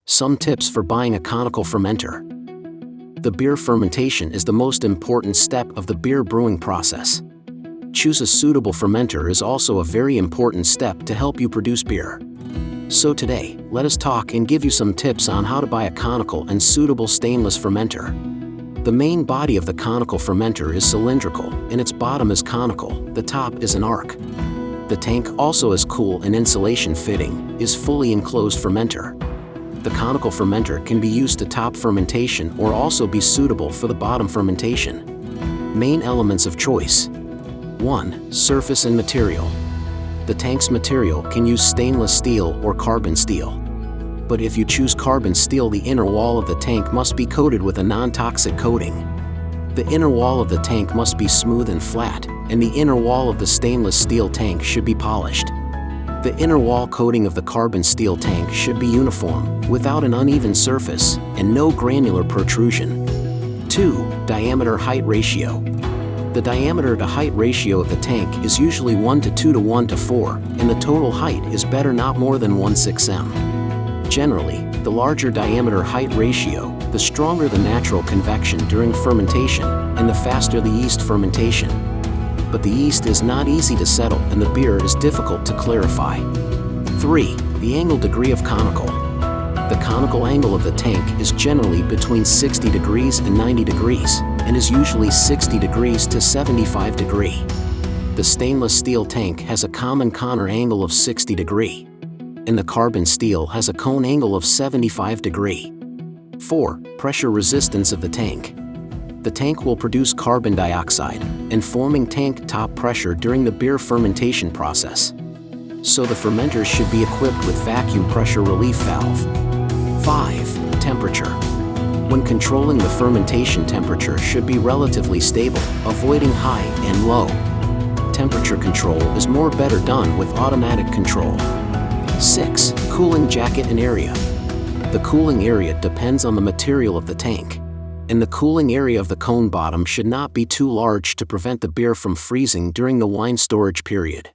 Some tips for buying a conical fermenter. The beer fermentation is the most important step of the beer brewing process. Choose a suitable fermenter is also a very important step to help you produce beer. So today, let us talk and give you some tips on how to buy a conical and suitable stainless fermenter. The main body of the conical fermenter is cylindrical, and its bottom is conical, the top is an arc. The tank also has cool and insulation fitting, is fully enclosed fermenter. The conical fermenter can be used to top fermentation or also be suitable for the bottom fermentation. Main elements of choice. 1. Surface and material. The tank's material can use stainless steel or carbon steel. But if you choose carbon steel, the inner wall of the tank must be coated with a non-toxic coating. The inner wall of the tank must be smooth and flat, and the inner wall of the stainless steel tank should be polished. The inner wall coating of the carbon steel tank should be uniform, without an uneven surface, and no granular protrusion. 2. Diameter-height ratio. The diameter-to-height ratio of the tank is usually 1 to 2 to 1 to 4, and the total height is better not more than 1/6 m. Generally, the larger diameter-height ratio, the stronger the natural convection during fermentation, and the faster the yeast fermentation. But the yeast is not easy to settle and the beer is difficult to clarify. 3. The angle degree of conical. The conical angle of the tank is generally between 60 degrees and 90 degrees, and is usually 60 degrees to 75 degrees. The stainless steel tank has a common corner angle of 60 degrees, and the carbon steel has a cone angle of 75 degrees. 4. Pressure resistance of the tank. The tank will produce carbon dioxide, informing tank top pressure during the beer fermentation process. So the fermenter should be equipped with vacuum pressure relief valve. 5. Temperature. When controlling the fermentation, temperature should be relatively stable, avoiding high and low. Temperature control is more better done with automatic control. 6. Cooling jacket and area. The cooling area depends on the material of the tank, and the cooling area of the cone bottom should not be too large to prevent the beer from freezing during the wine storage period.